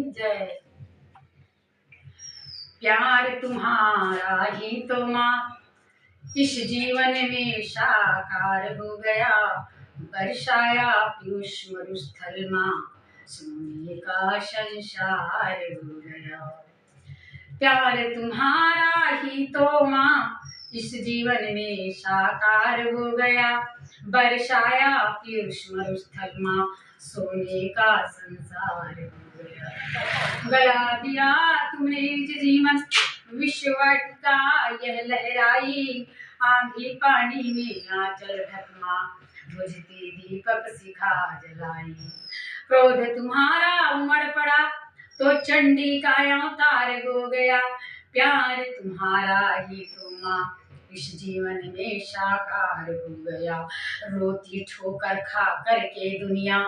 जय। प्यार तुम्हारा ही तो माँ इस जीवन में साकार हो गया, बरसाया पीयूष मरुस्थल माँ, सोने का संसार हो गया। प्यार तुम्हारा ही तो माँ इस जीवन में साकार हो गया, बरसाया पीयूष मरुस्थल माँ, सोने का संसार हो गया। गला दिया तुमने निज जीवन विश्ववट का यह लहराई, आंधी पानी में आंचल ढकमा, बुझती दीपक शिखा जलाई। क्रोध तुम्हारा उमड़ पड़ा तो चंडी का अवतार हो गया, प्यार तुम्हारा ही तो माँ इस जीवन में साकार हो गया। रोती ठोकर खा करके दुनिया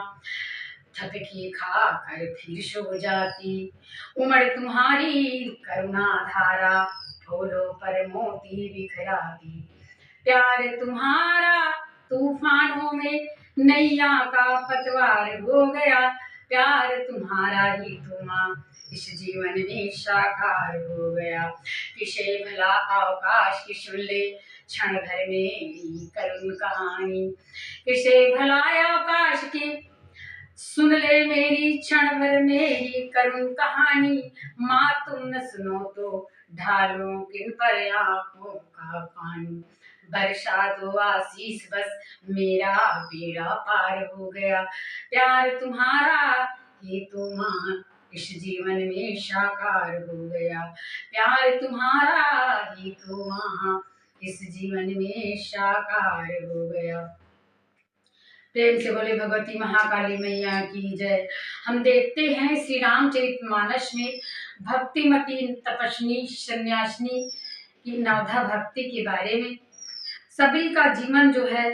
थक के खा कर फिर सो जाती, उमड़ तुम्हारी करुणा धारा फूलों पर मोती बिखराती। प्यार तुम्हारा तूफानों में नैया का पतवार हो गया, प्यार तुम्हारा ही तो माँ इस जीवन में साकार हो गया। किसे भला अवकाश की सुन ले क्षण भर मेरी करुण कहानी, किसे भला अवकाश की सुन ले मेरी क्षण भर मेरी करुण कहानी। माँ तुम न सुनो तो ढालो किन पर आंखों का पानी, बरसा दो आशीष बस मेरा बेड़ा पार हो गया। प्यार तुम्हारा ही तो माँ इस जीवन में साकार हो गया, प्यार तुम्हारा ही तो माँ इस जीवन में साकार हो गया। प्रेम से बोले भगवती महाकाली मैया की जय। हम देखते हैं श्री रामचरितमानस में भक्तिमती तपस्विनी सन्यासिनी की नवधा भक्ति के बारे में। सभी का जीवन जो है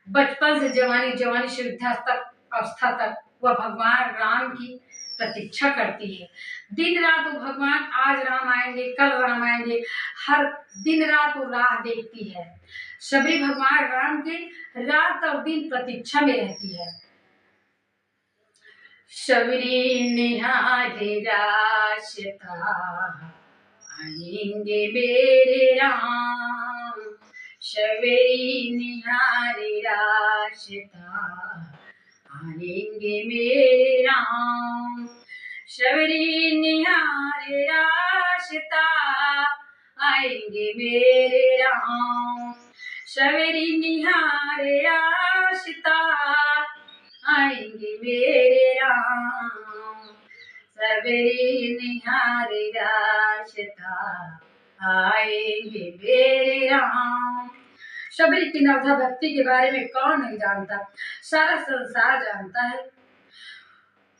बचपन से जवानी, जवानी से अवस्था तक वह भगवान राम की प्रतीक्षा करती है। दिन रात वो भगवान आज राम आएंगे, कल राम आएंगे, हर दिन रात वो राह देखती है। सभी भगवान राम की रात और दिन प्रतीक्षा में रहती है। सबरी निहारे रास्ता आएंगे मेरे राम, सबरी निहारे रास्ता आएंगे मेरे राम, सबरी निहारे रास्ता आएंगे मेरे राम, सबरी निहारे रास्ता आएंगे मेरे राम, सबरी निहारे रास्ता आएंगे मेरे राम। शबरी की नवधा भक्ति के बारे में कौन नहीं जानता, सारा संसार जानता है।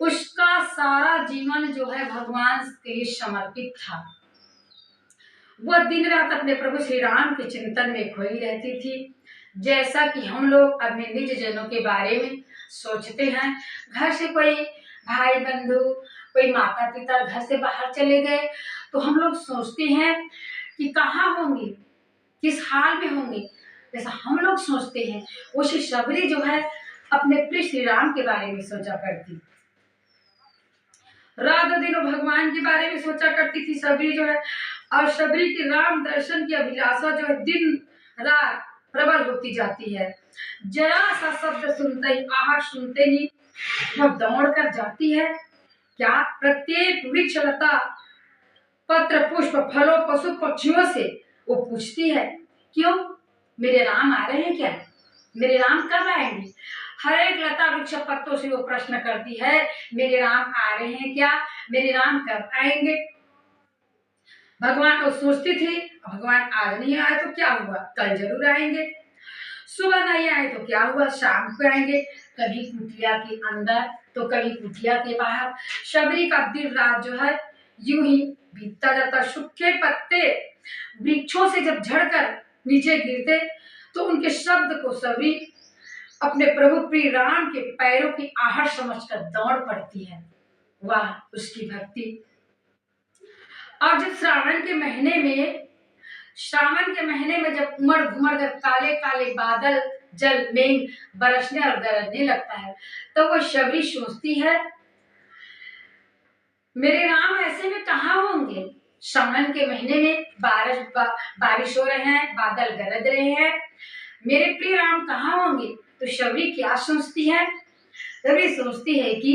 उसका सारा जीवन जो है भगवान के लिए समर्पित था। वह दिन रात अपने प्रभु श्री राम के चिंतन में खोई रहती थी। जैसा कि हम लोग अपने निज जनों के बारे में सोचते हैं, घर से कोई भाई बंधु, कोई माता पिता घर से बाहर चले गए तो हम लोग सोचते हैं कि कहाँ होंगे, किस हाल में होंगे, जैसा हम लोग सोचते हैं उसी शबरी जो है अपने प्रिय श्री राम के बारे में सोचा करती। रात दिन भगवान के बारे में सोचा करती थी शबरी जो है, और शबरी की राम दर्शन की अभिलाषा जो है दिन रात प्रबल होती जाती है। जरा सा शब्द सुनते ही, आहट सुनते ही वह दौड़ कर जाती है। क्या प्रत्येक वृक्ष लता पत्र पुष्प फलों पशु पक्षियों से वो पूछती है, क्यों मेरे राम आ रहे हैं क्या, मेरे राम कब आएंगे। हर एक लता वृक्ष पत्तों से वो प्रश्न करती है, मेरे राम आ रहे हैं क्या, मेरे राम कब आएंगे। भगवान को सोचती थी, भगवान आज नहीं आए तो क्या हुआ, कल जरूर आएंगे। सुबह नहीं आए तो क्या हुआ, शाम को आएंगे। कभी कुटिया के अंदर तो कभी कुटिया के बाहर। शबरी का दिन रात जो है यूं ही बीतता जाता। सूखे पत्ते वृक्षों से जब झड़कर नीचे गिरते तो उनके शब्द को शबरी अपने प्रभु प्रिय राम के पैरों की आहट समझकर दौड़ पड़ती है। वाह उसकी भक्ति। और जब श्रावण के महीने में जब उमड़ घुमड़ कर काले काले बादल जल मेघ बरसने और गरजने लगता है तो वो शबरी सोचती है, मेरे राम ऐसे में कहाँ होंगे? सावन के महीने में बारिश हो रहे हैं, बादल गरज रहे हैं, मेरे प्रिय राम कहाँ होंगे? तो शबरी क्या सोचती है? शबरी सोचती है कि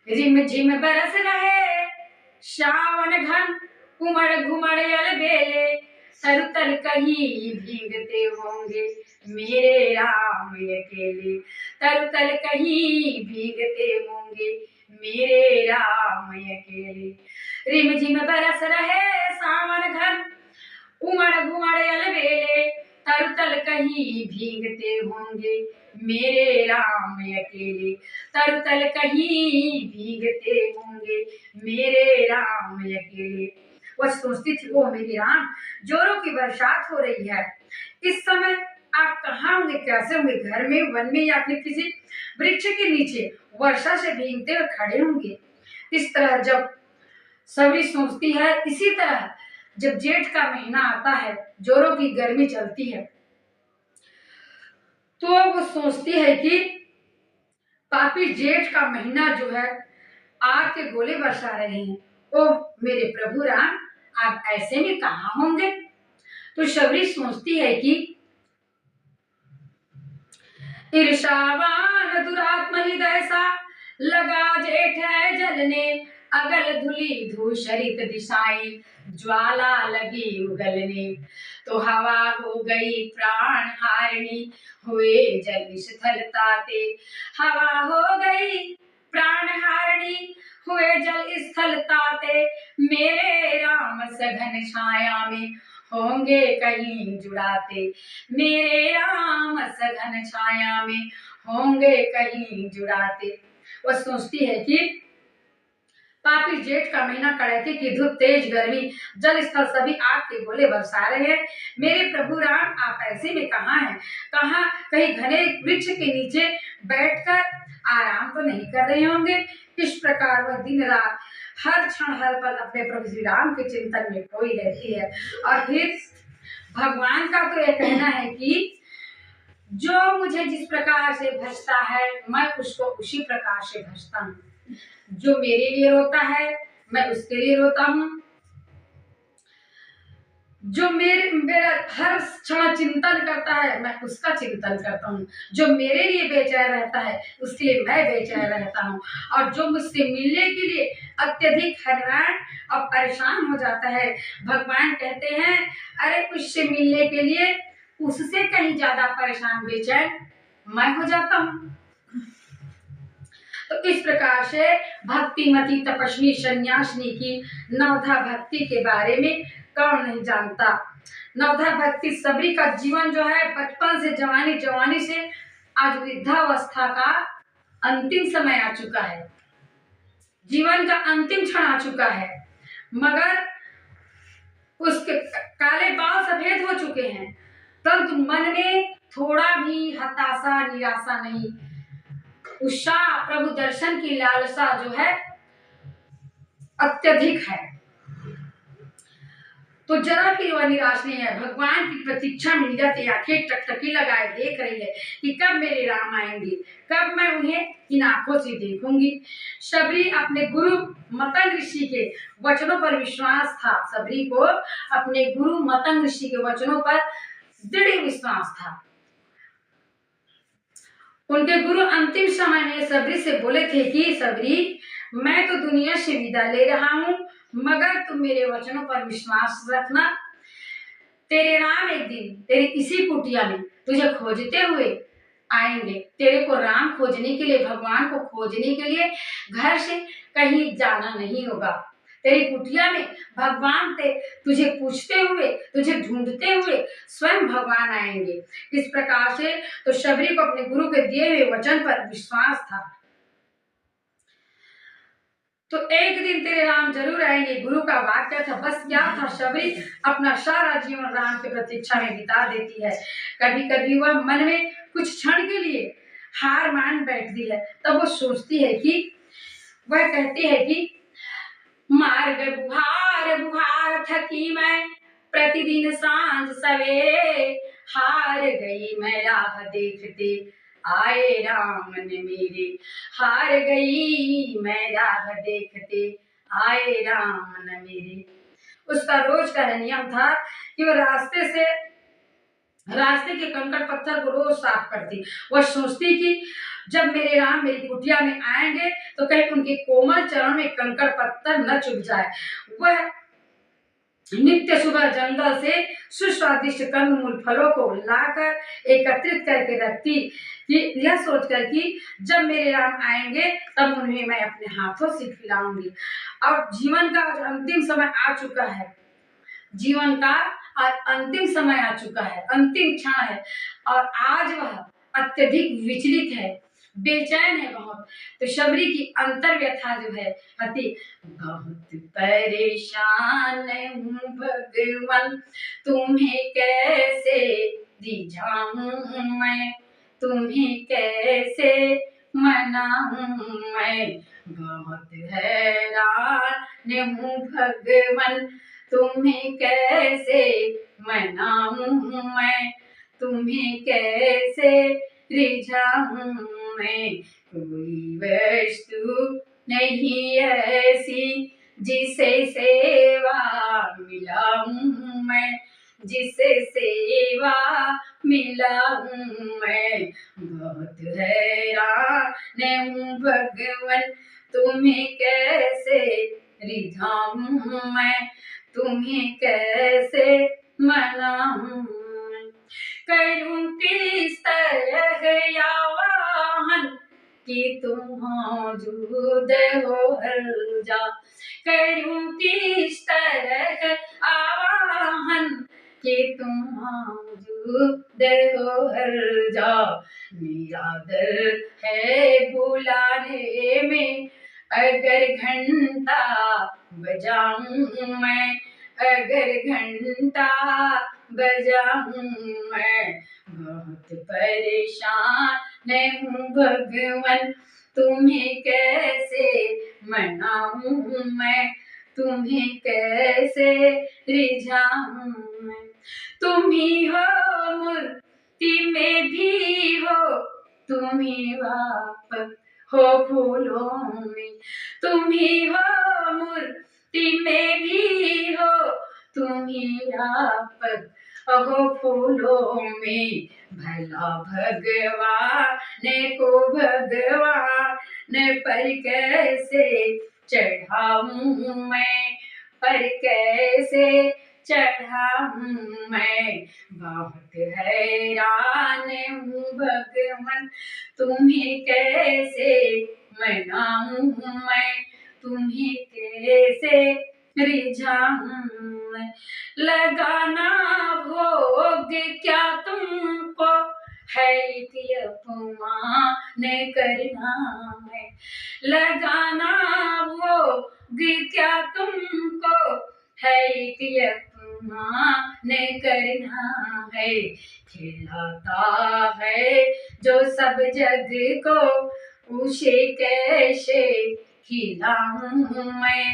रिम झिम बरस रहे सावन घन, उमड़ घुमड़ अलबेले, तर तर कहीं भीगते होंगे मेरे राम अकेले, तर तर कहीं भीगते होंगे मेरे राम अकेले। रिम झिम बरस रहे सावन घन, उमड़ घुमड़ अलबेले, तर तर कहीं भीगते होंगे मेरे राम अकेले, तर तर कहीं भीगते होंगे मेरे राम अकेले। वह सोचती थी, ओ मेरे राम, जोरों की बरसात हो रही है, इस समय आप कहाँ होंगे, कैसे होंगे? घर में, वन में, या फिर किसी वृक्ष के नीचे वर्षा से भीगते हुए खड़े होंगे। इस तरह जब सभी सोचती है, इसी तरह जब जेठ का महीना आता है, जोरों की गर्मी चलती है, तो वो सोचती है कि पापी जेठ का महीना जो है आग के गोले बरसा रहे हैं। ओह मेरे प्रभु राम, आप ऐसे में कहाँ होंगे? तो शबरी सोचती है कि ईर्षावान दुरात्म हृदय सा, लगा जेठ है जलने, अगल धुली धूसरित दिशाएं, ज्वाला लगी उगलने, तो हवा हो गई प्राण हारिणी, हुए जल स्थल ताते, हवा हो गई प्राण हारिणी, हुए जल स्थल ताते, मेरे राम सघन छाया में होंगे कहीं जुड़ाते, मेरे राम सघन छाया में होंगे कहीं जुड़ाते। वह सोचती है कि पापी जेठ का महीना, कड़ाके की धूप, तेज गर्मी, जल स्थल सभी आग के गोले बरसा रहे हैं, मेरे प्रभु राम आप ऐसे में कहाँ हैं? कहाँ? कहीं घने वृक्ष के नीचे बैठकर आराम तो नहीं कर रहे होंगे? इस प्रकार वह दिन रात हर क्षण हर पल अपने प्रभु श्री राम के चिंतन में खोई रहती है। और फिर भगवान का तो यह कहना है कि जो मुझे जिस प्रकार से भजता है, मैं उसको उसी प्रकार से भजता हूँ। जो मेरे लिए रोता है, मैं उसके लिए रोता हूँ। जो मेरा हर क्षण चिंतन करता है, मैं उसका चिंतन करता हूँ। जो मेरे लिए बेचैन रहता है, उसके लिए मैं बेचैन रहता हूँ। और जो मुझसे मिलने के लिए अत्यधिक हैरान और परेशान हो जाता है, भगवान कहते हैं, अरे उससे मिलने के लिए उससे कहीं ज्यादा परेशान बेचैन मैं हो जाता हूँ। तो इस प्रकार से भक्तिमती तपस्वी सन्यासिनी की नवधा भक्ति के बारे में कौन नहीं जानता। नवधा भक्ति सबरी का जीवन जो है, बचपन से जवानी, जवानी से आज वृद्धावस्था का अंतिम समय आ चुका है, जीवन का अंतिम क्षण आ चुका है, मगर उसके काले बाल सफेद हो चुके हैं, परंतु मन में थोड़ा भी हताशा, निराशा नहीं, उत्साह, प्रभु दर्शन की लालसा जो है अत्यधिक है। तो जरा भी वह निराश नहीं है, भगवान की प्रतीक्षा में निरत आंखें टकटकी लगाए देख रही है कि कब मेरे राम आएंगे, कब मैं उन्हें इन आंखों से देखूंगी। शबरी अपने गुरु मतंग ऋषि के वचनों पर विश्वास था, शबरी को अपने गुरु मतंग ऋषि के वचनों पर दृढ़ विश्वास था। उनके गुरु अंतिम समय में शबरी से बोले थे कि शबरी, मैं तो दुनिया से विदा ले रहा हूँ, मगर तुम मेरे वचनों पर विश्वास रखना। तेरे राम एक दिन तेरी इसी कुटिया में तुझे खोजते हुए आएंगे। तेरे को राम खोजने के लिए, भगवान को खोजने के लिए घर से कहीं जाना नहीं होगा। तेरी कुटिया में भगवान तुझे पूछते हुए, तुझे ढूंढते हुए स्वयं भगवान आएंगे। इस प्रकार से तो शबरी को अपने गुरु के दिए हुए वचन पर विश्वास था। तो एक दिन तेरे राम जरूर आएंगे, गुरु का वाक्य था। बस क्या था, शबरी अपना सारा जीवन राम की प्रतीक्षा में बिता देती है। कभी कभी वह मन में कुछ क्षण के लिए हार मान बैठती है, तब वो सोचती है कि, वह कहती है कि मार्ग बुहार बुहार थकी मैं, प्रतिदिन सांझ सवेरे, हार गई मैं राह देखते आए राम ने मेरे, हार गई मैं राह देखते आए राम न मेरे। उसका रोज का नियम था कि वो रास्ते के कंकड़ पत्थर को रोज साफ करती। वह सोचती कि जब मेरे राम मेरी कुटिया में आएंगे तो कहीं उनके कोमल चरण में कंकड़ पत्थर न चुभ जाए। वह नित्य सुबह जंगल से सुस्वादिष्ट कंदमूल फलों को लाकर एकत्रित करके रखती कि यह सोचकर कि जब मेरे राम आएंगे तब उन्हें मैं अपने हाथों से खिलाऊंगी। और जीवन का अंतिम समय आ चुका है। जीवन का अंतिम समय आ चुका है, अंतिम क्षण है और आज वह अत्यधिक विचलित है, बेचैन है बहुत। तो शबरी की अंतर व्यथा जो है अति बहुत परेशान हूँ भगवान, तुम्हें कैसे रिझाऊं मैं, तुम्हें कैसे मनाऊं मैं, बहुत हैरान हूँ भगवान, तुम्हें कैसे मनाऊं मैं, तुम्हें कैसे रिझाऊं मैं। कोई वस्तु नहीं ऐसी जिसे सेवा मिलाऊं मैं, जिसे सेवा मिलाऊं मैं। बहुत हैरान हूँ भगवान, तुम्हें कैसे रिझाऊं मैं, तुम्हें कैसे मनाऊं। करूं किस तरह आवाहन कि तुम मौजूद हो हर जा, करूं किस तरह आवाहन कि तुम मौजूद हो हर जा। मेरा दर है बुलाने में अगर घंटा बजाऊं मैं, अगर घंटा बजाऊं मैं। बहुत परेशान हूँ भगवान, तुम्हें कैसे मनाऊं मैं, तुम्हें कैसे रिझाऊं मैं। तुम ही हो मूर्ति में भी हो, तुम ही वापस हो फूलों में, तुम ही हो मूर्ति में भी हो, तुम ही वापस हो फूलों में। भला भगवान को भगवान पर कैसे चढ़ाऊं मैं, पर कैसे चढ़ाऊं मैं। बहुत हैरान हूँ भगवान, तुम्हें कैसे मनाऊं मैं, तुम्हें कैसे रिझाऊं मैं। लगाना भोग क्या तुमको है कि अपमान करना है, लगाना भोग क्या तुमको है कि अपमान करना है। खिलाता है जो सब जग को, उसे कैसे खिलाऊं मैं,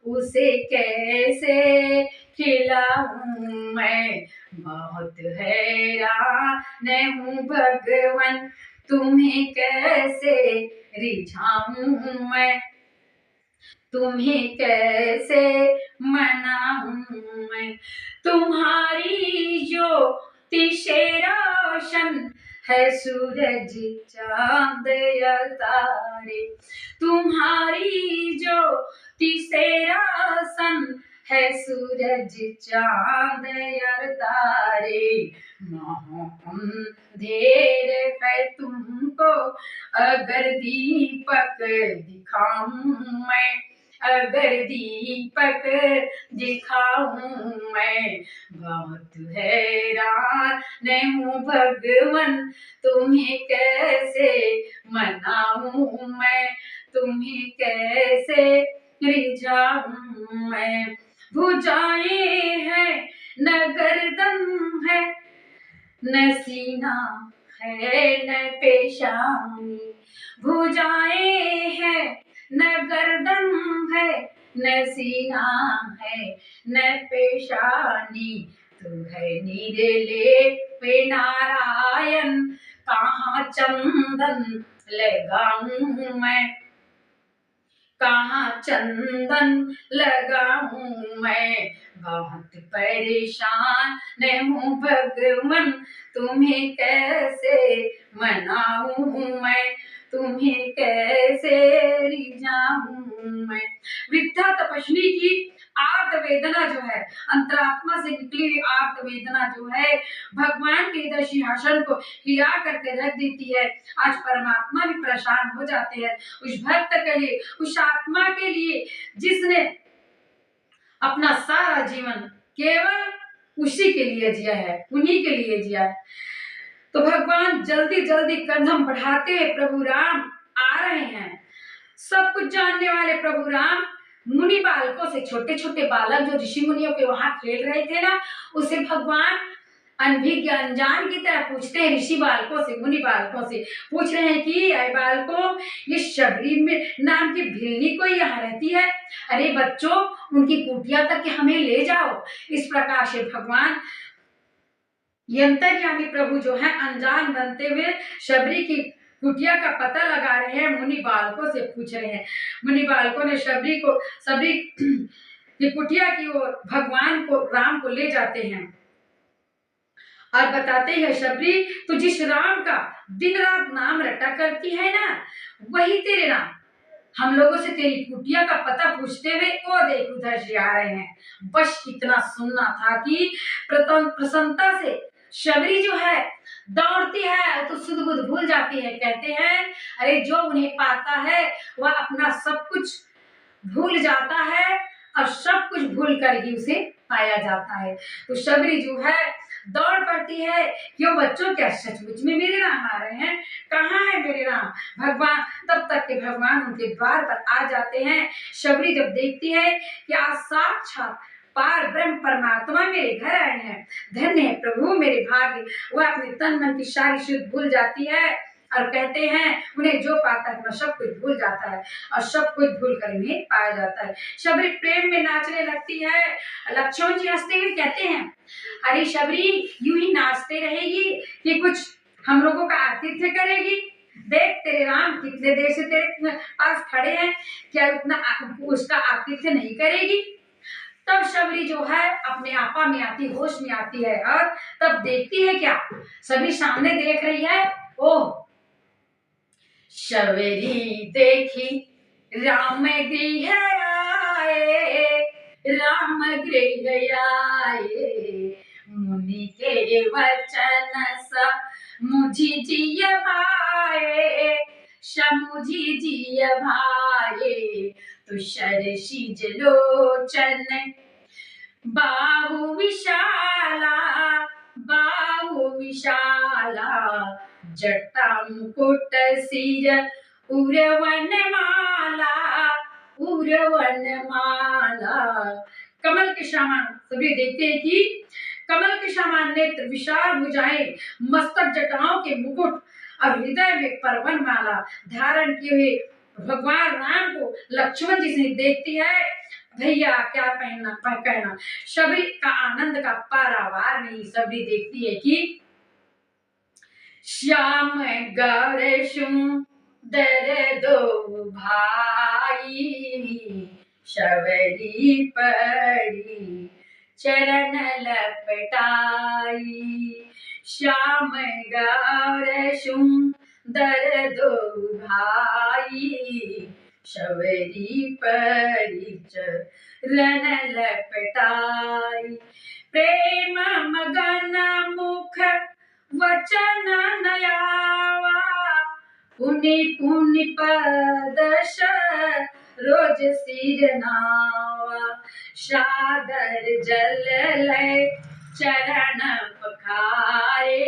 उसे कैसे खिलाऊं मैं। बहुत हैरान हूँ भगवान, तुम्हें कैसे रिझाऊं मैं, तुम्हें कैसे मनाऊं मैं। तुम्हारी ज्योति से रोशन है सूरज चांद या तारे, तुम्हारी ज्योति से रोशन है सूरज चांद या तारे। अंधेर है तुमको अगर दीपक दिखाऊं मैं, अगर दीपक दिखाऊं मैं। बहुत हैरान हूँ भगवान, तुम्हें कैसे मनाऊं मैं, तुम्हें कैसे रिझाऊं मैं। भुजाएं हैं न गर्दन है, न सीना है न पेशानी, भुजाएं हैं न गर्दन है, न सीना है न पेशानी। तू है नीरे पे नारायण, कहाँ चंदन लगाऊं मैं, कहाँ चंदन लगाऊं मैं, बहुत परेशान हूँ भगवन, तुम्हें कैसे मनाऊं मैं, तुम्हें कैसे रिझाऊं मैं। वृद्धा तपस्वी की आर्त वेदना जो है, अंतरात्मा से निकली हुई आर्त वेदना जो है, भगवान के इधर सिंहासन को हिला करके रख देती है। आज परमात्मा भी परेशान हो जाते हैं उस भक्त के लिए, उस आत्मा के लिए जिसने अपना सारा जीवन केवल उसी के लिए जिया है, उन्हीं के लिए जिया है। तो भगवान जल्दी जल्दी कदम बढ़ाते हुए प्रभु राम आ रहे हैं। सब कुछ जानने वाले प्रभु राम मुनि बालकों से, छोटे छोटे बालक जो ऋषि मुनियों के वहां खेल रहे थे ना, उसे भगवान अनभिज्ञ अनजान की तरह पूछते हैं। ऋषि बालकों से, मुनि बालकों से पूछ रहे हैं कि अरे बालकों, ये शबरी में नाम की भिल्ली कोई यहाँ रहती है? अरे बच्चों, उनकी कुटिया तक के हमें ले जाओ। इस प्रकार से भगवान यंतरयामी प्रभु जो है अनजान बनते हुए शबरी की कुटिया का पता लगा रहे हैं, मुनि बालकों से पूछ रहे हैं। मुनि बालकों ने शबरी की कुटिया की ओर भगवान को, राम को ले जाते हैं और बताते हैं, शबरी तो जिस राम का दिन रात नाम रटा करती है ना, वही तेरे राम हम लोगों से तेरी कुटिया का पता पूछते हुए वो देख उधर से आ रहे हैं। बस इतना सुनना था कि प्रसन्नता से शबरी जो है दौड़ती है तो सुध बुध भूल जाती है। कहते हैं अरे जो उन्हें पाता है वह अपना सब कुछ भूल जाता है और सब कुछ भूल कर ही उसे पाया जाता है। तो शबरी जो है दौड़ पड़ती है, क्यों बच्चों, क्या सचमुच में मेरे राम आ रहे हैं? कहाँ है मेरे राम? भगवान, तब तक के भगवान उनके द्वार पर आ जाते हैं। शबरी जब देखती है कि आज साक्षात पार ब्रह्म परमात्मा मेरे घर आए हैं, धन्य है प्रभु मेरे भाग्य, वह अपने तन मन की सारी शुद्ध भूल जाती है और कहते हैं उन्हें जो पाता है सब कुछ भूल जाता है और सब कुछ भूल कर इन्हें पाया जाता है। शबरी प्रेम में नाचने लगती है। लक्ष्मण जी हंसते हुए कहते हैं अरे शबरी, यूं ही नाचते रहेगी कि कुछ हम लोगों का आतिथ्य करेगी? देख तेरे राम कितने देर से तेरे पास खड़े हैं, क्या उतना उसका आतिथ्य नहीं करेगी? तब शबरी जो है अपने आपा में आती, होश में आती है और तब देखती है क्या, सभी सामने देख रही है। ओह, शबरी देखी राम गृह आए, राम गृह आए, मुनि के वचन स मुझी जिय भाए, समुझी जिय भाए, तुषार शीज लोचन बाहु विशाला, बाहु विशाला, जटा मुकुट सिर उरवन माला, उरवन माला। कमल के समान, सभी देखते हैं कि कमल के समान नेत्र, विशाल भुजाएं, मस्तक जटाओं के मुकुट और हृदय में परवन माला धारण किए हुए भगवान राम को लक्ष्मण जी से देखती है। भैया क्या कहना, शबरी का आनंद का पारावार नहीं। शबरी देखती है कि श्याम गौर सुंदर दो भाई, शबरी परी चरण लपटाई, श्याम गौर सुंदर दो भाई, शबरी परी चरण लपटाई, प्रेम मगन मुख वचन नयावा, पुनि पुनि पदश रोज सिर नावा, सादर जल लय चरण पखारे,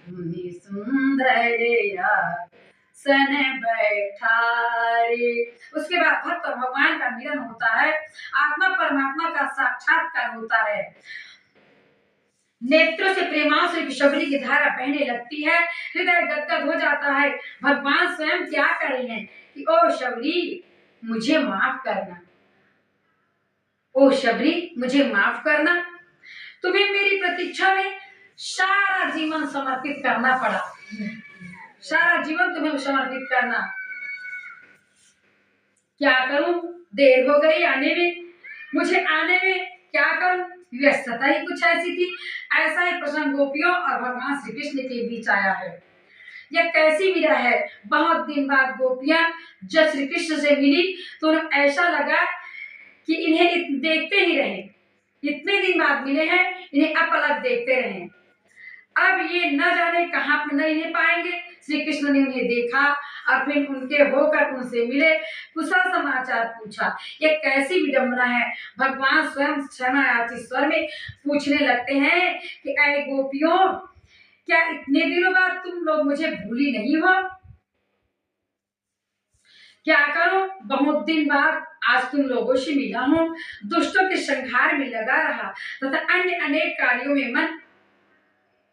मुनि सुंदर सन बैठारे। उसके बाद भक्त और भगवान का मिलन होता है, आत्मा परमात्मा का साक्षात्कार होता है। नेत्रों से प्रेमाश्रय की शबरी की धारा बहने लगती है, हृदय गदगद हो जाता है। भगवान स्वयं क्या कर रहे हैं कि ओ शबरी मुझे माफ करना, ओ शबरी मुझे माफ करना, तुम्हें मेरी प्रतीक्षा में सारा जीवन समर्पित करना पड़ा, सारा जीवन तुम्हें समर्पित करना क्या करूं, देर हो गई आने में, मुझे आने में क्या करूं, व्यस्तता ही कुछ ऐसी थी। ऐसा ही प्रसंग गोपियों और भगवान श्री कृष्ण के बीच आया है। यह कैसी विरह है। बहुत दिन बाद गोपियां जब श्री कृष्ण से मिली तो उन्हें ऐसा लगा कि इन्हें देखते ही रहे, इतने दिन बाद मिले हैं, इन्हें अपलक देखते रहे। अब ये न जाने कहाँ नहीं पाएंगे। श्री कृष्ण ने उन्हें देखा और फिर उनके होकर उनसे मिले, कुशल समाचार पूछा। ये कैसी विडंबना है। भगवान स्वयं क्षमायाची स्वर में पूछने लगते हैं कि ऐ गोपियों, क्या इतने दिनों बाद तुम लोग मुझे भूली नहीं हो। क्या करो, बहुत दिन बाद आज तुम लोगों से मिला हूं। दुष्टों के संहार में लगा रहा तथा अन्य अनेक कार्यों में मन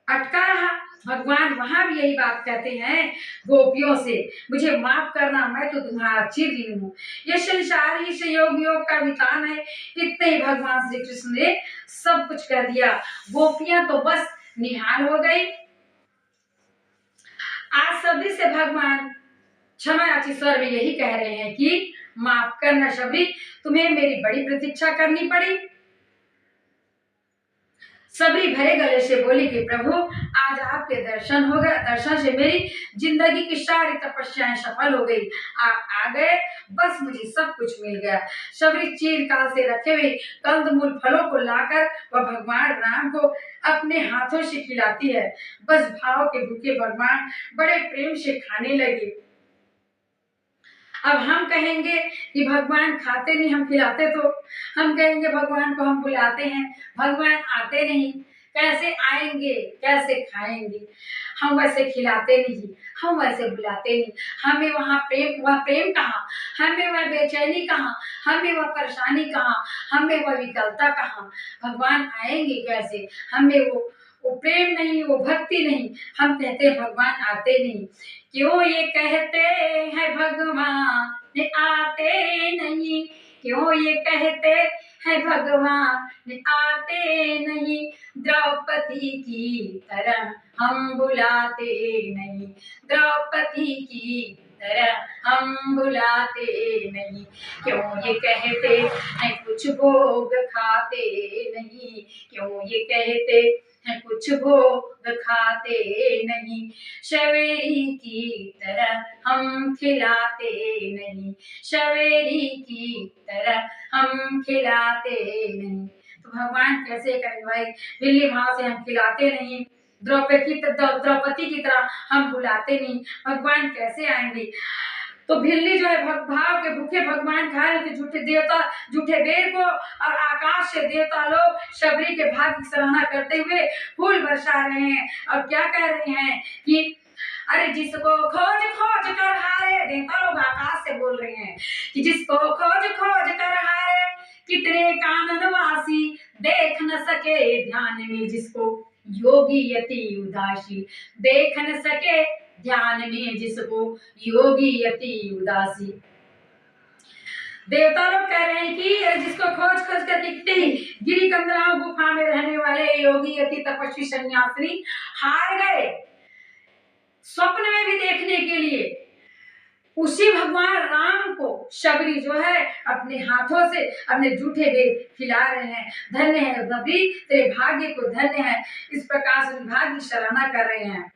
अटका रहा। भगवान वहां भी यही बात कहते हैं गोपियों से, मुझे माफ करना, मैं तो तुम्हारा चिरऋणी हूँ। ये संसार ही से योग का विधान है। इतने ही भगवान श्री कृष्ण ने सब कुछ कह दिया। गोपियां तो बस निहाल हो गई। आज सभी से भगवान क्षमायाची स्वर में यही कह रहे हैं कि माफ करना शबरी, तुम्हें मेरी बड़ी प्रतीक्षा करनी पड़ी। सबरी भरे गले से बोली कि प्रभु, आज आपके दर्शन हो गए, दर्शन से मेरी जिंदगी की सारी तपस्याएं सफल हो गई। आप आ गए, बस मुझे सब कुछ मिल गया। सबरी चीरकाल से रखे हुए कंदमूल फलों को लाकर वह भगवान राम को अपने हाथों से खिलाती है। बस भाव के भूखे भगवान बड़े प्रेम से खाने लगे। अब हम कहेंगे कि भगवान खाते नहीं, हम खिलाते तो हम कहेंगे भगवान को हम बुलाते हैं, भगवान आते नहीं, कैसे आएंगे, कैसे खाएंगे। हम वैसे खिलाते नहीं, हम वैसे बुलाते नहीं। हमें वह प्रेम कहाँ, हमें वह बेचैनी कहाँ, हमें वह परेशानी कहाँ, हमें वह विकलता कहाँ। भगवान आएंगे कैसे, हमें वो प्रेम नहीं, वो भक्ति नहीं। हम कहते हैं भगवान आते नहीं। क्यों ये कहते हैं भगवान आते नहीं, क्यों ये कहते हैं भगवान आते नहीं। द्रौपदी की तरह हम बुलाते नहीं, द्रौपदी की तरह हम बुलाते नहीं। क्यों ये कहते हैं कुछ भोग खाते नहीं, क्यों ये कहते हैं कुछ भोग खाते नहीं। शवेरी की तरह हम खिलाते नहीं, शवेरी की तरह हम खिलाते नहीं। तो भगवान कैसे करें भाई, बिल्ली भाव से हम खिलाते नहीं, द्रौपदी की तरह हम बुलाते नहीं। भगवान कैसे आएंगे। तो भिल्ली जो है भाव के भूखे भगवान खा रहे थे, झूठे देवता, झूठे बेर को, और आकाश से देवता लोग शबरी के भाग्य की सराहना करते हुए फूल बरसा रहे हैं और क्या कह रहे हैं कि अरे जिसको खोज खोज कर हारे, देवता लोग आकाश से बोल रहे हैं कि जिसको खोज खोज कर हारे, कितने काननवासी देख न सके ध्यान में, जिसको योगी यति उदासी देख न सके ध्यान में, जिसको योगी यति उदासी। देवता लोग कह रहे हैं कि जिसको खोज खोज कर कितनी गिरी कंदराओं गुफा में रहने वाले योगी यति तपस्वी सन्यासी हार गए। स्वप्न में भी देखने के लिए उसी भगवान राम को शबरी जो है अपने हाथों से अपने जूठे बेर खिला रहे हैं। धन्य है शबरी, तेरे भाग्य को धन्य है। इस प्रकार से भाग्य की सराहना कर रहे हैं।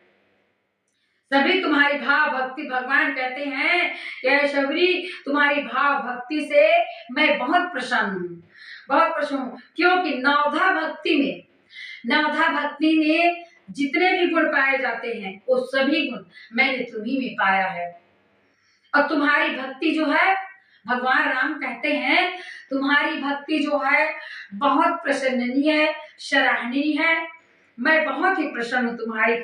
सभी तुम्हारी भाव भक्ति, भगवान कहते हैं यह शबरी, तुम्हारी भाव भक्ति से मैं बहुत प्रसन्न हूँ, बहुत प्रसन्न हूँ। क्योंकि नवधा भक्ति में, नवधा भक्ति में जितने भी गुण पाए जाते हैं वो सभी गुण मैंने तुम्ही में पाया है। और तुम्हारी भक्ति जो है, भगवान राम कहते हैं तुम्हारी भक्ति जो है बहुत प्रसन्ननीय है, सराहनीय है। मैं बहुत ही प्रसन्न हूँ तुम्हारी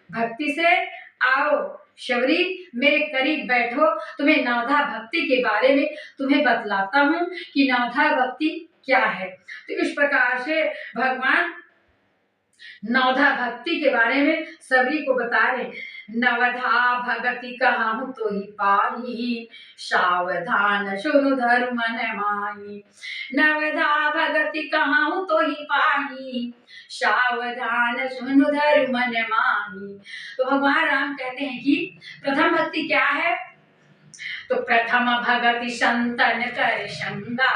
भक्ति से। आओ शबरी, मेरे करीब बैठो, तुम्हें नवधा भक्ति के बारे में तुम्हें बतलाता हूँ कि नवधा भक्ति क्या है। तो इस प्रकार से भगवान नवधा भक्ति के बारे में सभी को बता रहे। नवधा भगति कहूँ तो ही पाही, सावधान सुनु धरु मन माही। नवधा भगति कहूँ तो ही पाही, सावधान सुनु धरु मन माही। तो भगवान राम कहते हैं कि प्रथम भक्ति क्या है। तो प्रथम भगति संतन कर संगा,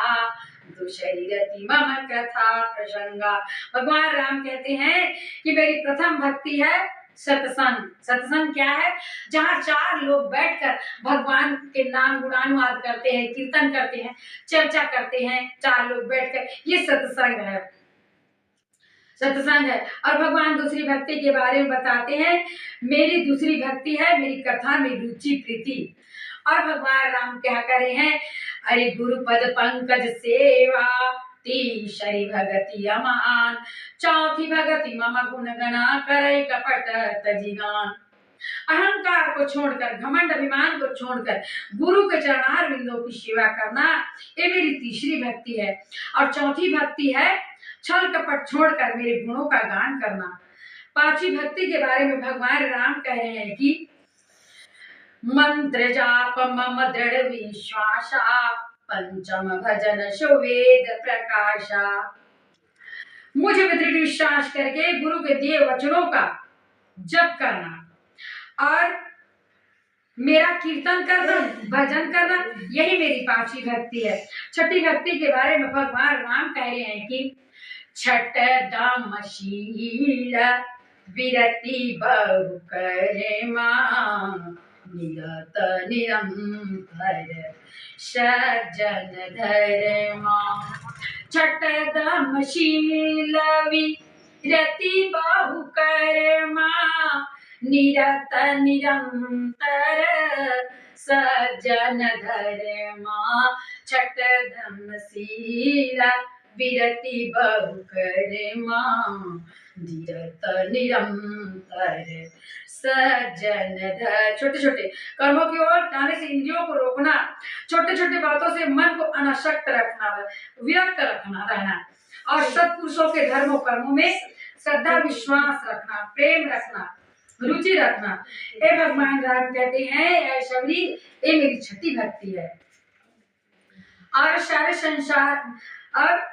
दूसरी रति मम कथा प्रसंगा। भगवान राम कहते हैं कि मेरी प्रथम भक्ति है सत्संग। सत्संग क्या है? जहाँ चार लोग बैठकर भगवान के नाम गुणानुवाद करते हैं, कीर्तन करते हैं, चर्चा करते हैं, चार लोग बैठकर, ये सत्संग है। सत्संग है। और भगवान दूसरी भक्ति के बारे में बताते हैं, मेरी दूसरी भक्ति है मेरी कथा में रुचि प्रीति। और भगवान राम क्या करे हैं, अरे गुरुपद पंकज सेवा, तीसरी भगति अमान, चौथी भगति मम गुण गना, करे कपट तजिगान। अहंकार को छोड़कर, घमंड अभिमान को छोड़कर गुरु के चरणार बिंदों की सेवा करना, ये मेरी तीसरी भक्ति है। और चौथी भक्ति है छल कपट छोड़कर मेरे गुणों का गान करना। पांचवी भक्ति के बारे में भगवान राम कह रहे हैं कि मंत्र जाप मम दृढ़ विश्वासा, पंचम भजन सुवेद प्रकाशा। मुझे दृढ़ विश्वास करके गुरु के दिए वचनों का जप करना और मेरा कीर्तन करना, भजन करना, यही मेरी पांचवी भक्ति है। छठी भक्ति के बारे में भगवान राम कह रहे हैं कि छठ दमशील विरति बहु करे मां, निरत निरंतर सज्जन धर्मा। छठ दमशील विरति बहु करे मां, निरत निरंतर सज्जन धर्मा। छठ दमशील विरति बहु करे मां, निरत निरंतर सज्जन धर। छोटे छोटे कर्मों की ओर जाने से इंद्रियों को रोकना, छोटे छोटे बातों से मन को अनासक्त रखना, विरक्त रखना रहना, और सत्पुरुषों के धर्मों कर्मों में श्रद्धा विश्वास रखना, प्रेम रखना, रुचि रखना। ये भगवान राम कहते हैं ऐश्वरी, ये मेरी छठी भक्ति है। और सारे संसार और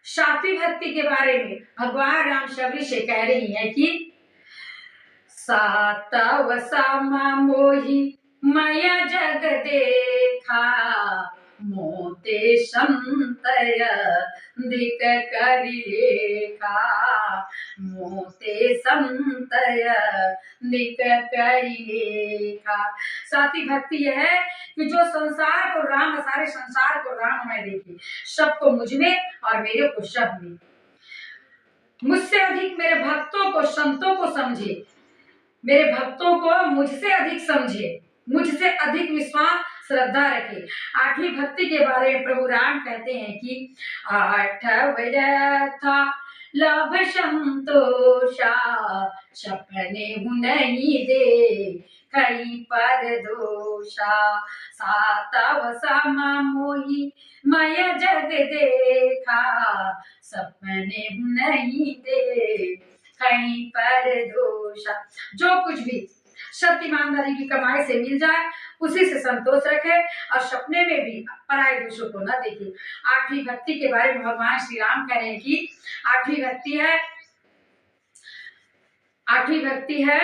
सातवीं भक्ति के बारे में भगवान राम शबरी से कह रही है कि सातव सामा मोही माया जग देखा, मोते संतय दिक करि लेखा, मोते संतय दिक करि लेखा। साथी भक्ति यह है कि जो संसार को राम, सारे संसार को राम में देखे, सबको मुझ में और मेरे को सब में, मुझसे अधिक मेरे भक्तों को, संतों को समझे, मेरे भक्तों को मुझसे अधिक समझे, मुझसे अधिक विश्वास श्रद्धा रखे। आठवीं भक्ति के बारे में प्रभु राम कहते हैं कि आठव था लाभ संतोषा, सपने नहीं दे कहीं पर दोषा। सातव सामा मोही माया जग देखा, सपने नहीं दे कहीं पर दोषा। जो कुछ भी सत्य ईमानदारी की कमाई से मिल जाए उसी से संतोष रखे और सपने में भी पराये दोषों को न देखे। आठवीं भक्ति के बारे में भगवान श्री राम कह रहे हैं कि आठवीं भक्ति है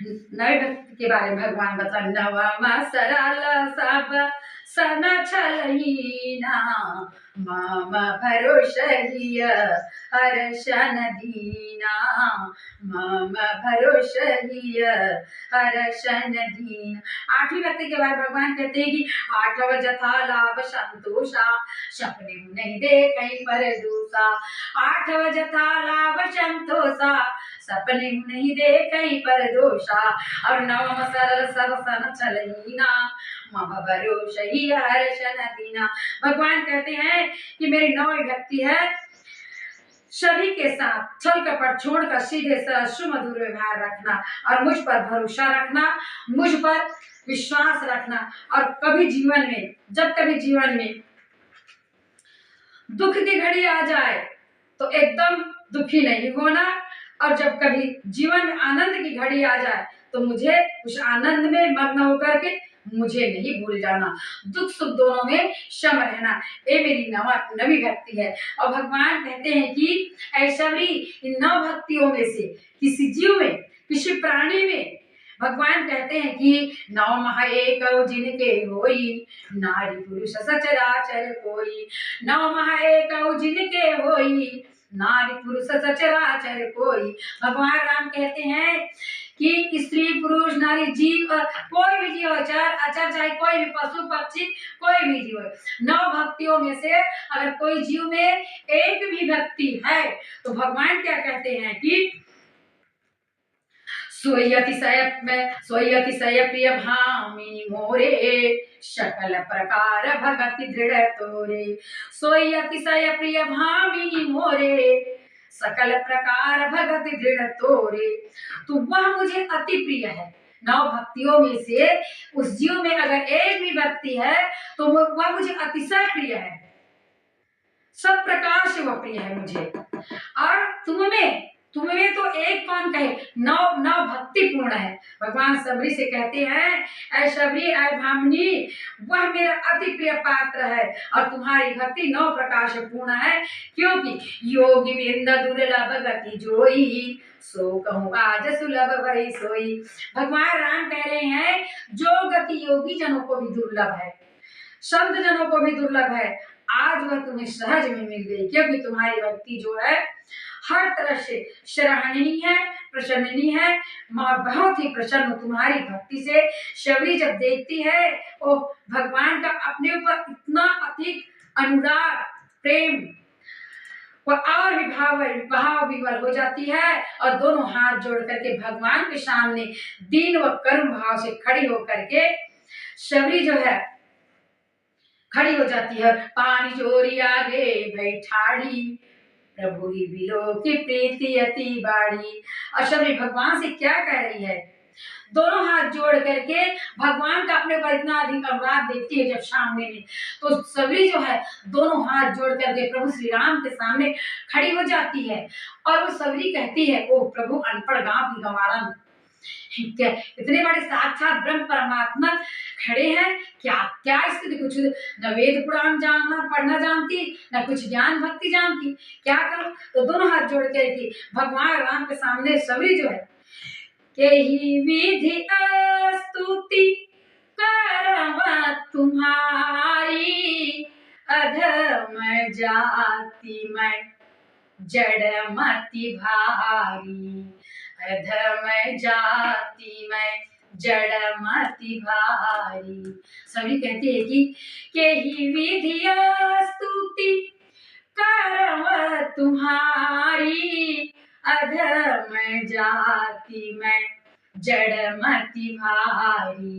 नवी भक्ति के बारे में भगवान बता, नवमा सरल सब सन छलहीना, मम भरोसहिय हर्षन दीना, मम भरोसहिय हर्षन दीना। आठवीं भक्ति के बाद भगवान कहते हैं कि आठव जथा लाभ संतोषा, सपने नहीं दे कहीं पर दूसा। आठव जथा लाभ संतोषा, सपने नहीं दे कहीं पर दोषा। और नवम सरल सब सन छलहीना, मम भरोसहिय हर्षन दीना। भगवान कहते हैं कि मेरी नवी भक्ति है सभी के साथ छल कपट छोड़कर सीधे सरल सुमधुर व्यवहार रखना और मुझ पर भरोसा रखना, मुझ पर विश्वास रखना। और कभी जीवन में, जब कभी जीवन में दुख की घड़ी आ जाए तो एकदम दुखी नहीं होना, और जब कभी जीवन में आनंद की घड़ी आ जाए तो मुझे उस आनंद में मग्न होकर के मुझे नहीं भूल जाना, दुख सुख दोनों में सम रहना। ये मेरी नवी भक्ति है। और भगवान कहते हैं कि ऐश्वरी इन नव भक्तियों में से किसी जीव में, किसी प्राणी में भगवान कहते हैं कि नौ महा एक जिनके होई, नारी पुरुष सचराचर कोई। नौ महा एक जिनके होई, नारी पुरुष सचराचर कोई। भगवान राम कहते हैं कि स्त्री पुरुष नारी जीव, कोई भी जीव अचर अचर, चाहे कोई भी पशु पक्षी, कोई भी जीव, नौ भक्तियों में से अगर कोई जीव में एक भी भक्ति है तो भगवान क्या कहते हैं कि सोई अतिशय प्रिय भामिनी मोरे, सकल प्रकार भगति दृढ़ तोरे। सोई अतिशय प्रिय भामिनी मोरे, सकल प्रकार भगति दृढ़ तोरे। तो वह मुझे अति प्रिय है। नौ भक्तियों में से उस जीव में अगर एक भी भक्ति है तो वह मुझे अतिशय प्रिय है, सब प्रकार से वह प्रिय है मुझे। और तुम्हें तो एक कौन कहे, नौ नौ भक्ति पूर्ण है। भगवान सबरी से कहते हैं, ऐ सबरी ऐ भामिनी, वह मेरा अति प्रिय पात्र है और तुम्हारी भक्ति नौ प्रकार से पूर्ण है। क्योंकि योगी बिंद दुर्लभ गति जोई, सो कहूँ आज सुलभ भई सोई। भगवान राम कह रहे हैं जो गति योगी जनों को भी दुर्लभ है, संत जनों को भी दुर्लभ है, आज वह तुम्हें सहज में मिल गई। क्योंकि तुम्हारी भक्ति जो है हर तरह से सराहनीय है, प्रसन्ननीय है। माँ बहुत ही प्रसन्न तुम्हारी भक्ति से। शबरी जब देखती है ओ भगवान का अपने ऊपर इतना अधिक अनुराग प्रेम, वह और भी भाव विवल हो जाती है और दोनों हाथ जोड़ करके भगवान के सामने दीन व कर्म भाव से खड़ी होकर के शबरी जो है खड़ी हो जाती है। पानी जोरी आगे बैठाड़ी, प्रभु ही बिलो की प्रीति अति बाड़ी। और शबरी भगवान से क्या कह रही है, दोनों हाथ जोड़ करके भगवान का अपने पर इतना अधिक अनुराग देखती है जब सामने में, तो सबरी जो है दोनों हाथ जोड़ करके प्रभु श्री राम के सामने खड़ी हो जाती है। और वो सबरी कहती है, ओ प्रभु अनपढ़ गांव की गंवारन, क्या इतने बड़े साक्षात ब्रह्म परमात्मा खड़े हैं, क्या क्या इसकी कुछ न वेद पुराण जानना पढ़ना जानती, न कुछ ज्ञान भक्ति जानती, क्या करूं। तो दोनों हाथ जोड़ के कि भगवान राम के सामने सबरी जो है के ही विधि स्तुति करम तुम्हारी, अधम जाति में जड़ मति भारी, अधम जाति में जड़ मति भारी। सभी कहते हैं कि ही विधि स्तुति करम तुम्हारी, अधम जाति में जड़ मति भारी,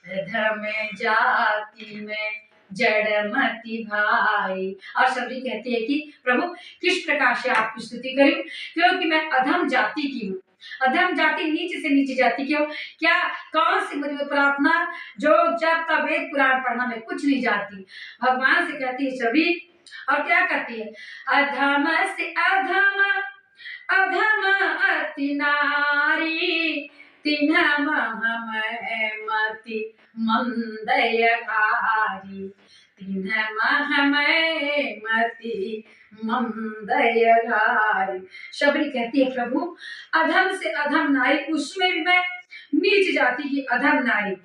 अधम जाति में जड़ मति भाई। और सभी कहते हैं कि प्रभु किस प्रकार से आपकी स्तुति करूं, क्योंकि मैं अधम जाति की हूँ। अधम जाति नीचे से नीचे जाति क्यों, क्या कौन सी मुझे प्रार्थना जो जब तक वेद पुराण पढ़ना मैं कुछ नहीं जाती। भगवान से कहती है सभी, और क्या करती है, अधम से अधम अधम अति नारी, तिन्ह मति मंदय घारी, तिन्ह मति मंदय घारी। शबरी कहती है प्रभु अधम से अधम नारी, उसमें भी मैं नीच जाति की अधम नारी,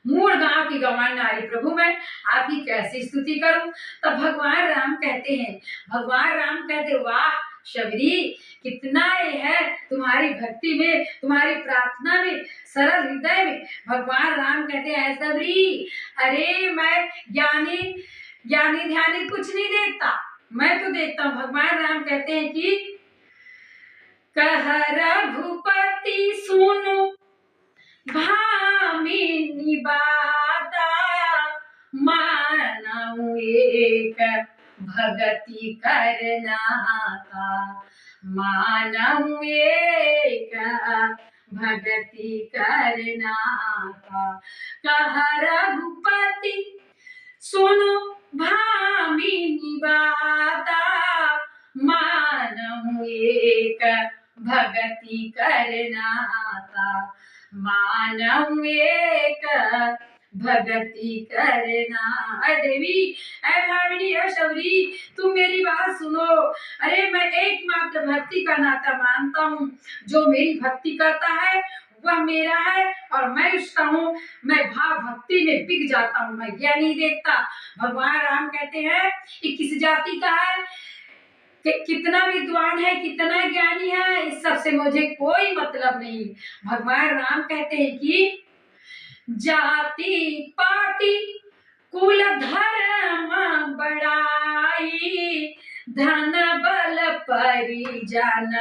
मूल गांव की गंवार नारी, प्रभु मैं आपकी कैसी स्तुति करूं। तब भगवान राम कहते हैं, भगवान राम कहते वाह शबरी, कितना ये है तुम्हारी भक्ति में, तुम्हारी प्रार्थना में, सरल हृदय में। भगवान राम कहते हैं शबरी, अरे मैं ज्ञानी ध्यानी कुछ नहीं देखता, मैं तो देखता हूँ। भगवान राम कहते हैं कि कह रघुपति सुनो भामिनी बाता, मानऊ एक भगति करनाता, मानऊ एक भगति करनाता। कह रघुपति सुनो भामिनी बाता, मानऊ एक भगति करनाता, मानव एक भगति करना। अरे देवी, अरे भामिनी, अरे शबरी, तुम मेरी बात सुनो। अरे मैं एकमात्र भक्ति का नाता मानता हूँ, जो मेरी भक्ति करता है वह मेरा है और मैं उसका हूँ। मैं भाव भक्ति में बिक जाता हूँ, मैं यह नहीं देखता भगवान राम कहते हैं कि किस जाति का है, कि कितना विद्वान है, कितना ज्ञानी है, इस सब से मुझे कोई मतलब नहीं। भगवान राम कहते हैं कि जाति पाति कुल धर्म बड़ाई, धन बल परिजन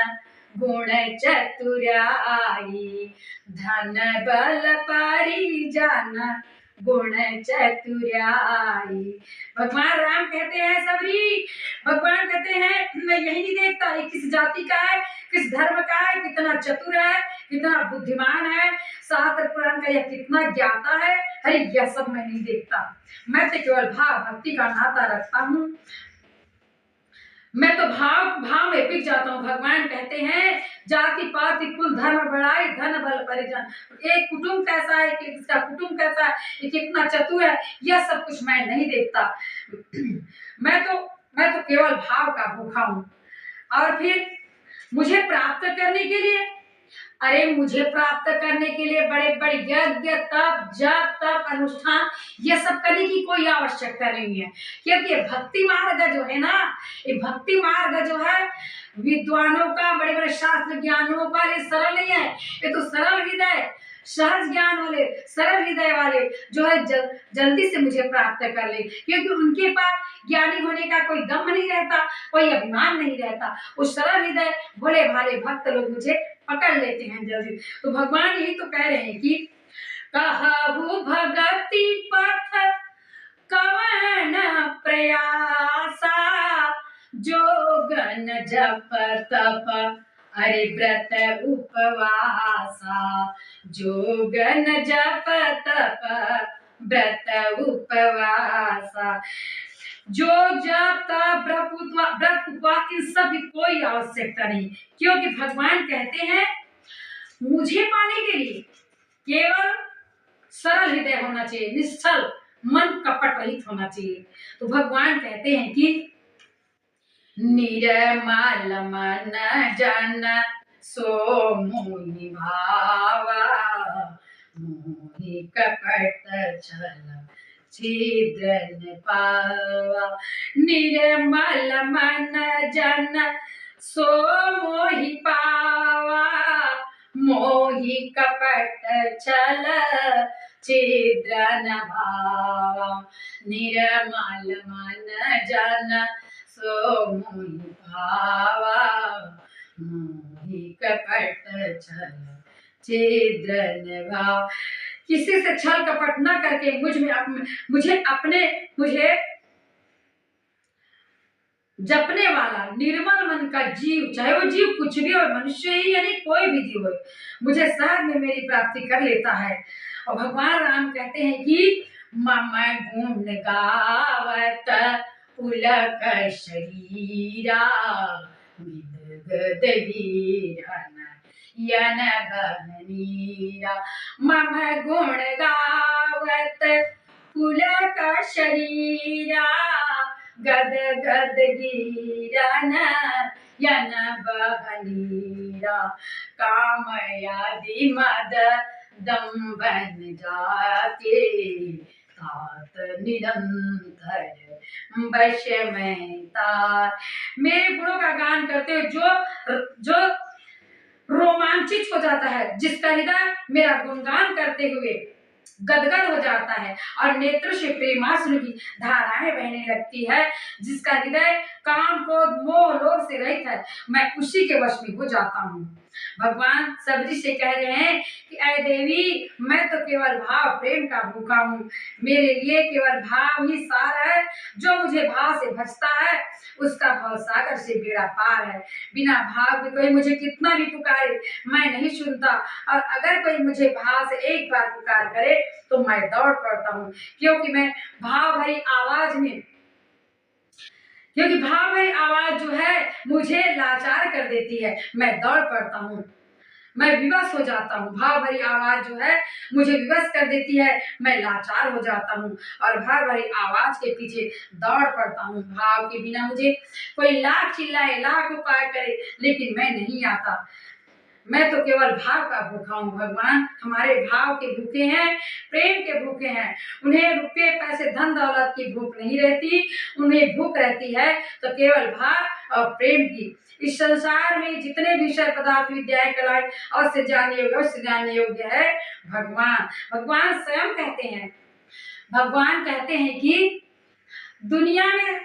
गुण चतुराई, धन बल परिजन गुण चतुराई। भगवान राम कहते हैं सबरी, भगवान कहते हैं मैं यही नहीं देखता ये किस जाति का है, किस धर्म का है, कितना चतुर है, कितना बुद्धिमान है, शास्त्र पुराण का यह कितना ज्ञाता है, अरे यह सब मैं नहीं देखता। मैं तो केवल भाव भक्ति का नाता रखता हूँ, मैं तो भाव में बिक जाता हूँ। भगवान कहते हैं जाति पाति कुल धर्म बढ़ाई, धन बल परिजन, एक कुटुंब कैसा है, कि इसका कुटुंब कैसा है, ये कितना चतुर है, यह सब कुछ मैं नहीं देखता। मैं तो केवल भाव का भूखा हूँ। और फिर मुझे प्राप्त करने के लिए, अरे मुझे प्राप्त करने के लिए बड़े बड़े यज्ञ तप जप तप अनुष्ठान ये सब करने की कोई आवश्यकता नहीं है, क्योंकि भक्ति मार्ग जो है ना, ये भक्ति मार्ग जो है विद्वानों का, बड़े बड़े शास्त्र ज्ञानों का ये सरल नहीं है। ये तो सरल हृदय, सहज ज्ञान वाले, सरल हृदय वाले जो है जल्दी से मुझे प्राप्त कर ले, क्योंकि उनके पास ज्ञानी होने का कोई दम नहीं रहता, कोई अभिमान नहीं रहता। उस सरल हृदय भोले भाले भक्त लोग मुझे पकड़ लेते हैं जल्दी। तो भगवान यही तो कह रहे हैं कि कहु भगति पथ कवन प्रयासा, जोगन जप तप अरे व्रत उपवासा, जोगन जप तप व्रत उपवासा। जो जप तप व्रत उपवास इन सब की कोई आवश्यकता नहीं, क्योंकि भगवान कहते हैं मुझे पाने के लिए केवल सरल हृदय होना चाहिए, निश्चल मन कपट रहित होना चाहिए। तो भगवान कहते हैं कि निर्मल मन जन सो मोहि भावा, मोहि कपट छल छिद्र न पावा। निर्मल मन जन सो मोहि पावा, मोहि कपट छल छिद्र न भावा। निर्मल मन जन सो मोहि भावा, मोहि कपट छल छिद्र न भावा। किसी से छल कपट न करके मुझे जपने वाला निर्मल मन का जीव, चाहे वो जीव कुछ भी हो, मनुष्य ही यानी कोई भी जीव हो, मुझे सहज में मेरी प्राप्ति कर लेता है। और भगवान राम कहते हैं कि मम गुण गावत पुलक शरीरा, विदगत वीरन यन बहनीरा। मम गुण गावत पुलक शरीरा, गद गद गिरन यन बहनीरा। कामयादि मद दम्भन जाके, तात निरंतर वश में तार। मेरे गुणों का गान करते हुए जो रोमांचित हो जाता है, जिसका हृदय मेरा गुणगान करते हुए गदगद हो जाता है और नेत्र से प्रेमाश्रु की धाराएं बहने लगती है, जिसका हृदय काम क्रोध मोह लोभ से रहित है, मैं उसी के वश में हो जाता हूँ। भगवान सबरी से कह रहे हैं कि ऐ देवी, मैं तो केवल भाव प्रेम का भूखा हूँ, मेरे लिए केवल भाव ही सार है। जो मुझे भाव से भजता है उसका भाव सागर से बेड़ा पार है। बिना भाव के कोई मुझे कितना भी पुकारे मैं नहीं सुनता, और अगर कोई मुझे भाव से एक बार पुकार करे तो मैं दौड़ पड़ता हूँ, क्योंकि भाव भरी आवाज जो है मुझे लाचार कर देती है। मैं दौड़ पड़ता हूँ, मैं विवश हो जाता हूँ। भाव भरी आवाज जो है मुझे विवश कर देती है, मैं लाचार हो जाता हूँ और भाव भरी आवाज के पीछे दौड़ पड़ता हूँ। भाव के बिना मुझे कोई लाख चिल्लाए लाख उपाय करे, लेकिन मैं नहीं आता। मैं तो केवल भाव का भूखा हूँ। भगवान हमारे भाव के भूखे हैं, प्रेम के भूखे हैं। उन्हें रुपये पैसे धन दौलत की भूख नहीं रहती, उन्हें भूख रहती है तो केवल भाव और प्रेम की। इस संसार में जितने विषय पदार्थ विद्याएं कलाएं अवश्य जानने योग्य है भगवान। भगवान स्वयं कहते हैं, भगवान कहते हैं कि दुनिया में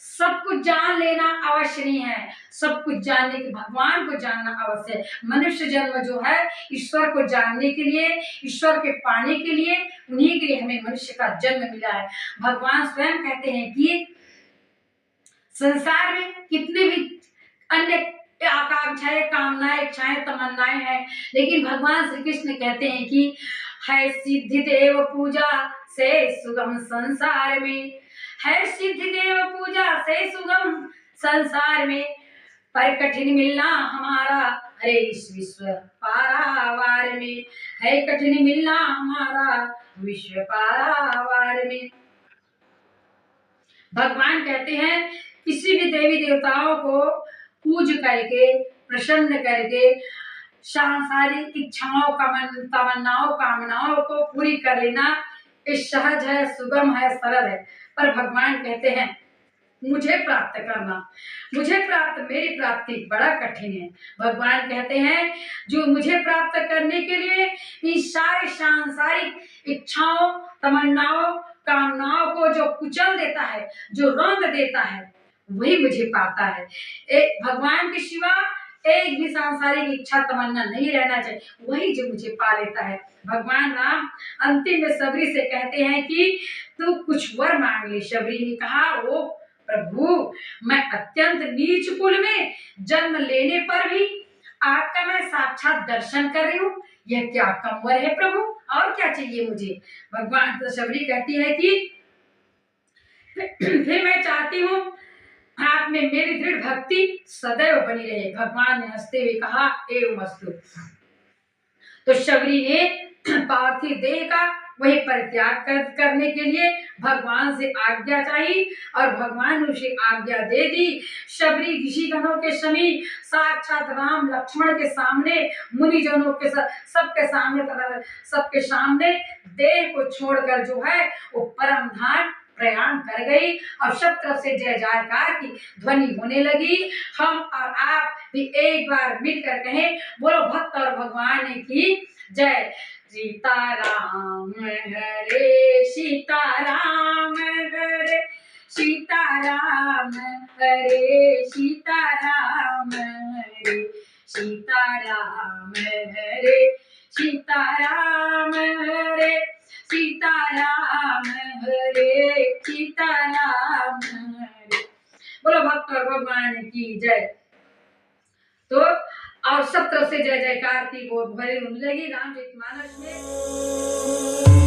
सब कुछ जान लेना अवश्य नहीं है, सब कुछ जानने के भगवान को जानना अवश्य है। मनुष्य जन्म जो है ईश्वर को जानने के लिए, ईश्वर के पाने के लिए, उन्हीं के लिए हमें मनुष्य का जन्म मिला है। भगवान स्वयं कहते हैं कि संसार में कितने भी अन्य आकांक्षाएं, कामनाएं, इच्छाएं, तमन्नाएं हैं, लेकिन भगवान श्री कृष्ण कहते हैं कि है सिद्धि देव पूजा से सुगम संसार में, है सिद्धि देव पूजा से सुगम संसार में, पर कठिन मिलना हमारा हरे इस विश्व पारावार में, है कठिन मिलना हमारा विश्व पारावार में। भगवान कहते हैं किसी भी देवी देवताओं को पूज करके, प्रसन्न करके सांसारिक इच्छाओं, तमन्नाओं, कामनाओं को पूरी कर लेना ये सहज है, सुगम है, सरल है। पर भगवान कहते हैं मुझे प्राप्त करना, मुझे प्राप्त, मेरी प्राप्ति बड़ा कठिन है। भगवान कहते हैं जो मुझे प्राप्त करने के लिए इन सारे सांसारिक इच्छाओं, तमन्नाओं, कामनाओं को जो कुचल देता है, जो रंग देता है, वही मुझे पाता है। भगवान के सिवा एक भी सांसारिक इच्छा तमन्ना नहीं रहना चाहिए, वही जो मुझे पा लेता है। भगवान राम अंतिम में सबरी से कहते हैं कि तू कुछ वर मांग ले। सबरी ने कहा ओ प्रभु, मैं अत्यंत नीच कुल में जन्म लेने पर भी आपका मैं साक्षात दर्शन कर रही हूँ, यह क्या कम वर है प्रभु, और क्या चाहिए मुझे। भगवान तो सबरी कहती है कि फिर मैं चाहती हूँ आप में मेरी दृढ़ भक्ति सदैव बनी रहे। भगवान ने हंसते हुए कहा एवं अस्तु। तो शबरी ने पार्थिव देह का वही परित्याग करने के लिए भगवान से आज्ञा चाहिए और भगवान ने उसे आज्ञा दे दी। शबरी ऋषिगणों के समीप साक्षात राम लक्ष्मण के सामने, मुनिजनों के सबके सामने देह को छोड़कर जो है वो परम धाम प्रयाण कर गई और सब तरफ से जय जयकार की ध्वनि होने लगी। हम और आप भी एक बार मिलकर कहें बोलो भक्त और भगवान की जय। सीताराम हरे सीताराम हरे सीताराम हरे सीताराम हरे सीताराम हरे सीताराम हरे सीताराम हरे सीताराम हरे। बोलो भक्त और भगवान की जय। तो और सब तरफ से जय जयकार की वो भरी लगी रामचरितमानस में।